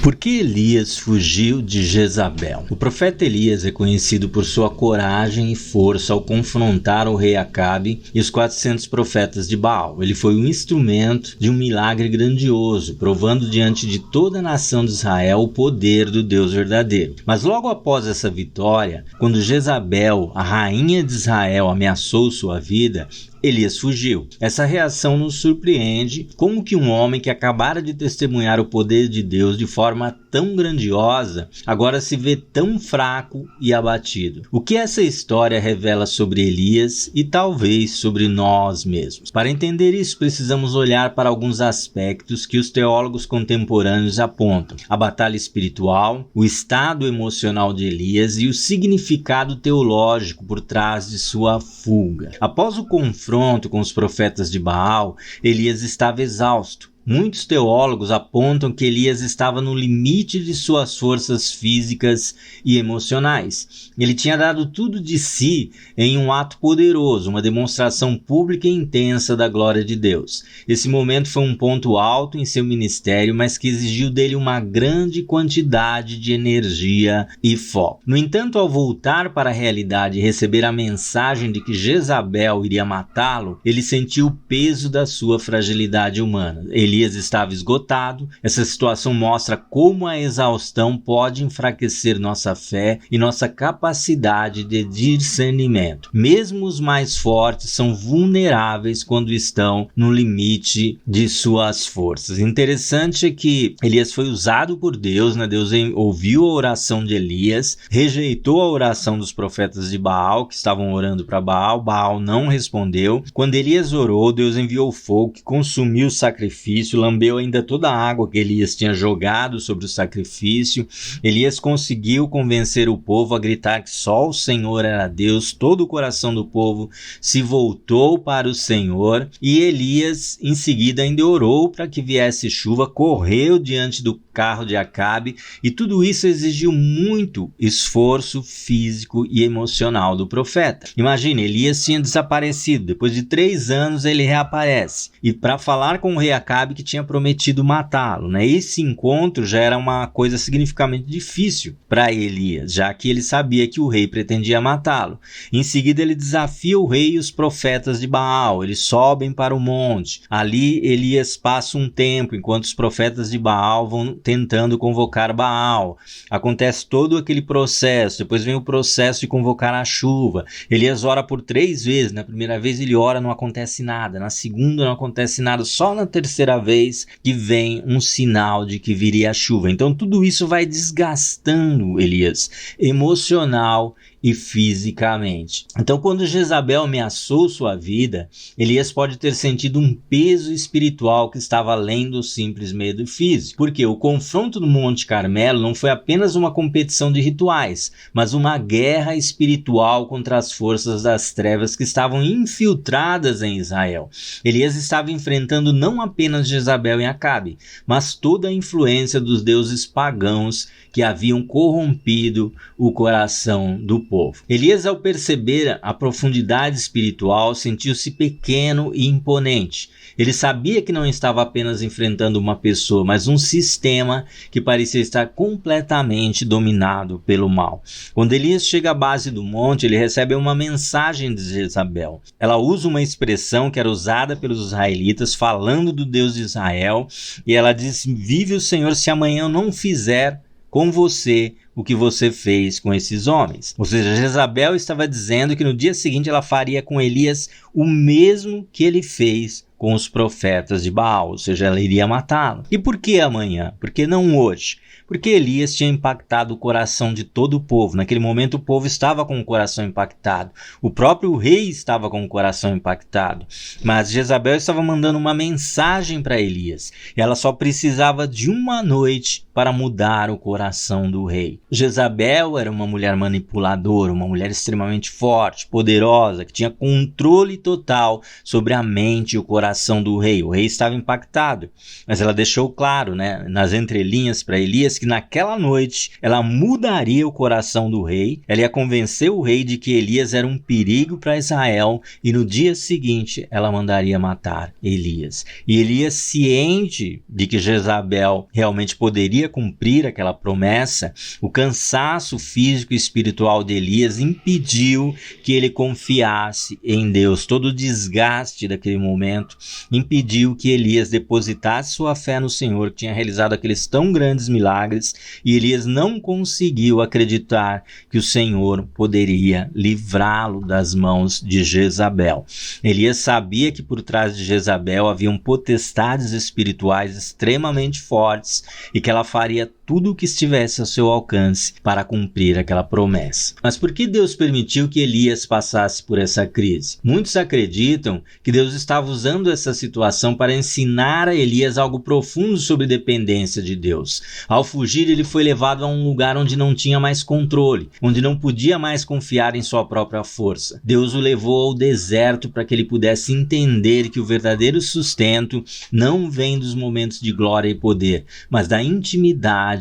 Por que Elias fugiu de Jezabel? O profeta Elias é conhecido por sua coragem e força ao confrontar o rei Acabe e os 400 profetas de Baal. Ele foi um instrumento de um milagre grandioso, provando diante de toda a nação de Israel o poder do Deus verdadeiro. Mas logo após essa vitória, quando Jezabel, a rainha de Israel, ameaçou sua vida, Elias fugiu. Essa reação nos surpreende, como que um homem que acabara de testemunhar o poder de Deus de forma tão grandiosa, agora se vê tão fraco e abatido. O que essa história revela sobre Elias e talvez sobre nós mesmos? Para entender isso, precisamos olhar para alguns aspectos que os teólogos contemporâneos apontam: a batalha espiritual, o estado emocional de Elias e o significado teológico por trás de sua fuga. Após o confronto com os profetas de Baal, Elias estava exausto. Muitos teólogos apontam que Elias estava no limite de suas forças físicas e emocionais. Ele tinha dado tudo de si em um ato poderoso, uma demonstração pública e intensa da glória de Deus. Esse momento foi um ponto alto em seu ministério, mas que exigiu dele uma grande quantidade de energia e foco. No entanto, ao voltar para a realidade e receber a mensagem de que Jezabel iria matá-lo, ele sentiu o peso da sua fragilidade humana. Elias estava esgotado. Essa situação mostra como a exaustão pode enfraquecer nossa fé e nossa capacidade de discernimento. Mesmo os mais fortes são vulneráveis quando estão no limite de suas forças. Interessante é que Elias foi usado por Deus, né? Deus ouviu a oração de Elias, rejeitou a oração dos profetas de Baal, que estavam orando para Baal. Baal não respondeu. Quando Elias orou, Deus enviou fogo que consumiu o sacrifício, lambeu ainda toda a água que Elias tinha jogado sobre o sacrifício. Elias conseguiu convencer o povo a gritar que só o Senhor era Deus. Todo o coração do povo se voltou para o Senhor e Elias em seguida ainda orou para que viesse chuva, correu diante do carro de Acabe, e tudo isso exigiu muito esforço físico e emocional do profeta. Imagine, Elias tinha desaparecido, depois de 3 anos ele reaparece, e para falar com o rei Acabe que tinha prometido matá-lo, né? Esse encontro já era uma coisa significativamente difícil para Elias, já que ele sabia que o rei pretendia matá-lo. Em seguida ele desafia o rei e os profetas de Baal, eles sobem para o monte. Ali Elias passa um tempo enquanto os profetas de Baal vão tentando convocar Baal. Acontece todo aquele processo, depois vem o processo de convocar a chuva. Elias ora por 3 vezes, na primeira vez ele ora, não acontece nada, na segunda não acontece nada, só na terceira vez que vem um sinal de que viria a chuva. Então tudo isso vai desgastando Elias, emocional e fisicamente. Então, quando Jezabel ameaçou sua vida, Elias pode ter sentido um peso espiritual que estava além do simples medo físico. Porque o confronto no Monte Carmelo não foi apenas uma competição de rituais, mas uma guerra espiritual contra as forças das trevas que estavam infiltradas em Israel. Elias estava enfrentando não apenas Jezabel e Acabe, mas toda a influência dos deuses pagãos que haviam corrompido o coração do povo. Elias, ao perceber a profundidade espiritual, sentiu-se pequeno e imponente. Ele sabia que não estava apenas enfrentando uma pessoa, mas um sistema que parecia estar completamente dominado pelo mal. Quando Elias chega à base do monte, ele recebe uma mensagem de Jezabel. Ela usa uma expressão que era usada pelos israelitas, falando do Deus de Israel, e ela diz: "Vive o Senhor se amanhã eu não fizer com você o que você fez com esses homens." Ou seja, Jezabel estava dizendo que no dia seguinte ela faria com Elias o mesmo que ele fez com os profetas de Baal, ou seja, ela iria matá-lo. E por que amanhã? Por que não hoje? Porque Elias tinha impactado o coração de todo o povo. Naquele momento o povo estava com o coração impactado. O próprio rei estava com o coração impactado. Mas Jezabel estava mandando uma mensagem para Elias. E ela só precisava de uma noite para mudar o coração do rei. Jezabel era uma mulher manipuladora, uma mulher extremamente forte, poderosa, que tinha controle total sobre a mente e o coração do rei. O rei estava impactado, mas ela deixou claro, nas entrelinhas para Elias que naquela noite ela mudaria o coração do rei, ela ia convencer o rei de que Elias era um perigo para Israel e no dia seguinte ela mandaria matar Elias. E Elias, ciente de que Jezabel realmente poderia cumprir aquela promessa, o cansaço físico e espiritual de Elias impediu que ele confiasse em Deus. Todo o desgaste daquele momento impediu que Elias depositasse sua fé no Senhor, que tinha realizado aqueles tão grandes milagres, e Elias não conseguiu acreditar que o Senhor poderia livrá-lo das mãos de Jezabel. Elias sabia que por trás de Jezabel haviam potestades espirituais extremamente fortes e que ela faria tudo o que estivesse ao seu alcance para cumprir aquela promessa. Mas por que Deus permitiu que Elias passasse por essa crise? Muitos acreditam que Deus estava usando essa situação para ensinar a Elias algo profundo sobre dependência de Deus. Ao fugir, ele foi levado a um lugar onde não tinha mais controle, onde não podia mais confiar em sua própria força. Deus o levou ao deserto para que ele pudesse entender que o verdadeiro sustento não vem dos momentos de glória e poder, mas da intimidade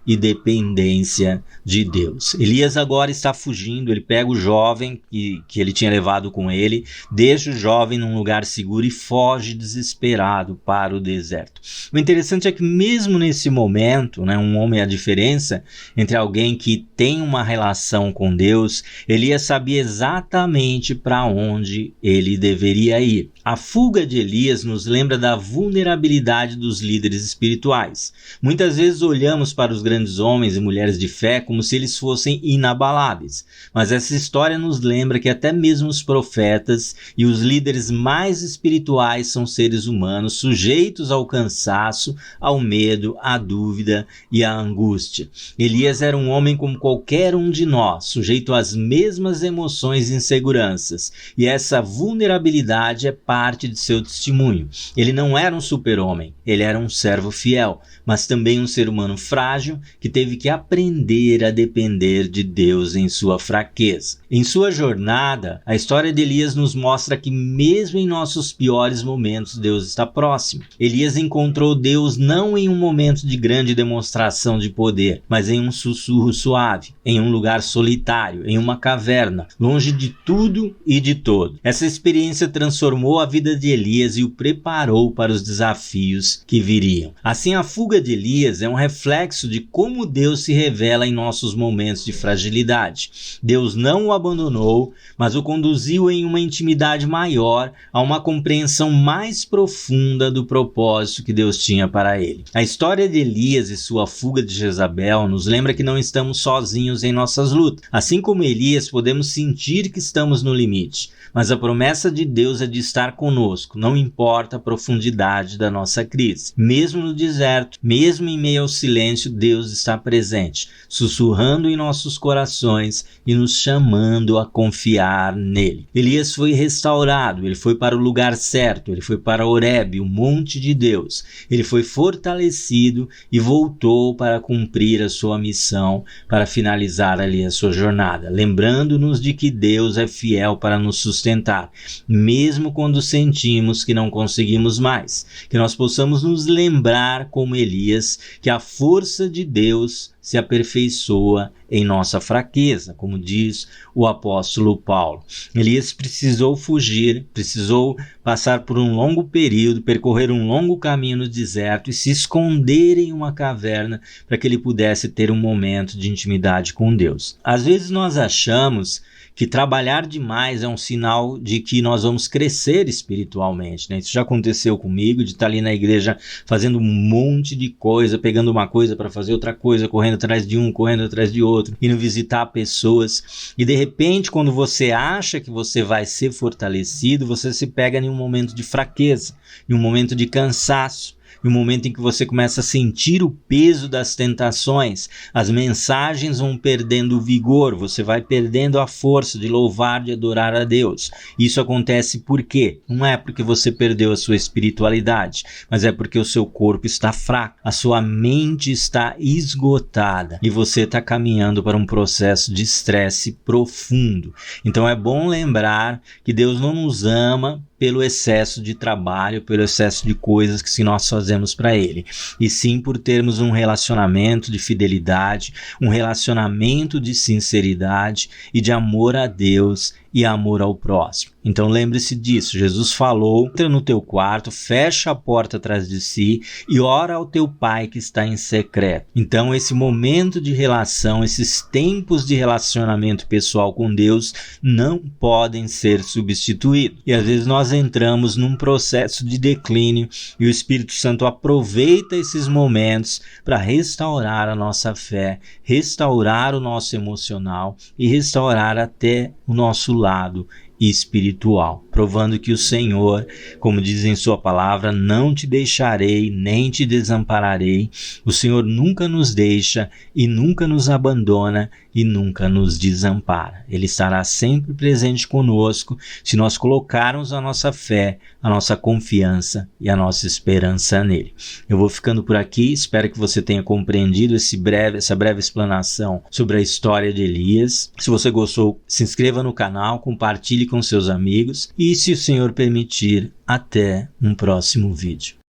e dependência de Deus. Elias agora está fugindo, ele pega o jovem que ele tinha levado com ele, deixa o jovem num lugar seguro e foge desesperado para o deserto. O interessante é que mesmo nesse momento, um homem, a diferença entre alguém que tem uma relação com Deus, Elias sabia exatamente para onde ele deveria ir. A fuga de Elias nos lembra da vulnerabilidade dos líderes espirituais. Muitas vezes olhamos para os grandes homens e mulheres de fé como se eles fossem inabaláveis, mas essa história nos lembra que até mesmo os profetas e os líderes mais espirituais são seres humanos sujeitos ao cansaço, ao medo, à dúvida e à angústia. Elias era um homem como qualquer um de nós, sujeito às mesmas emoções e inseguranças, e essa vulnerabilidade é parte de seu testemunho. Ele não era um super-homem, ele era um servo fiel, mas também um ser humano frágil que teve que aprender a depender de Deus em sua fraqueza. Em sua jornada, a história de Elias nos mostra que mesmo em nossos piores momentos, Deus está próximo. Elias encontrou Deus não em um momento de grande demonstração de poder, mas em um sussurro suave, em um lugar solitário, em uma caverna, longe de tudo e de todo. Essa experiência transformou a vida de Elias e o preparou para os desafios que viriam. Assim, a fuga de Elias é um reflexo de como Deus se revela em nossos momentos de fragilidade. Deus não o abandonou, mas o conduziu em uma intimidade maior, a uma compreensão mais profunda do propósito que Deus tinha para ele. A história de Elias e sua fuga de Jezabel nos lembra que não estamos sozinhos em nossas lutas. Assim como Elias, podemos sentir que estamos no limite, mas a promessa de Deus é de estar conosco, não importa a profundidade da nossa crise. Mesmo no deserto, mesmo em meio ao silêncio, Deus está presente, sussurrando em nossos corações e nos chamando a confiar nele. Elias foi restaurado, ele foi para o lugar certo, ele foi para Horebe, o monte de Deus. Ele foi fortalecido e voltou para cumprir a sua missão, para finalizar ali a sua jornada, lembrando-nos de que Deus é fiel para nos sustentar, mesmo quando sentimos que não conseguimos mais. Que nós possamos nos lembrar, como Elias, que a força de Deus se aperfeiçoa em nossa fraqueza, como diz o apóstolo Paulo. Elias precisou fugir, precisou passar por um longo período, percorrer um longo caminho no deserto e se esconder em uma caverna para que ele pudesse ter um momento de intimidade com Deus. Às vezes nós achamos que trabalhar demais é um sinal de que nós vamos crescer espiritualmente, Isso já aconteceu comigo, de estar ali na igreja fazendo um monte de coisa, pegando uma coisa para fazer outra coisa, correndo atrás de um, correndo atrás de outro, indo visitar pessoas, e de repente, quando você acha que você vai ser fortalecido, você se pega em um momento de fraqueza, em um momento de cansaço, e o momento em que você começa a sentir o peso das tentações, as mensagens vão perdendo o vigor, você vai perdendo a força de louvar, de adorar a Deus. Isso acontece por quê? Não é porque você perdeu a sua espiritualidade, mas é porque o seu corpo está fraco, a sua mente está esgotada e você está caminhando para um processo de estresse profundo. Então é bom lembrar que Deus não nos ama pelo excesso de trabalho, pelo excesso de coisas que nós fazemos para Ele, e sim por termos um relacionamento de fidelidade, um relacionamento de sinceridade e de amor a Deus e amor ao próximo. Então lembre-se disso, Jesus falou: entra no teu quarto, fecha a porta atrás de si e ora ao teu Pai que está em secreto. Então esse momento de relação, esses tempos de relacionamento pessoal com Deus não podem ser substituídos. E às vezes nós entramos num processo de declínio e o Espírito Santo aproveita esses momentos para restaurar a nossa fé, restaurar o nosso emocional e restaurar até o nosso lado espiritual, provando que o Senhor, como diz em sua palavra, não te deixarei, nem te desampararei. O Senhor nunca nos deixa e nunca nos abandona e nunca nos desampara. Ele estará sempre presente conosco se nós colocarmos a nossa fé, a nossa confiança e a nossa esperança nele. Eu vou ficando por aqui, espero que você tenha compreendido essa breve explanação sobre a história de Elias. Se você gostou, se inscreva no canal, compartilhe com seus amigos e, se o Senhor permitir, até um próximo vídeo.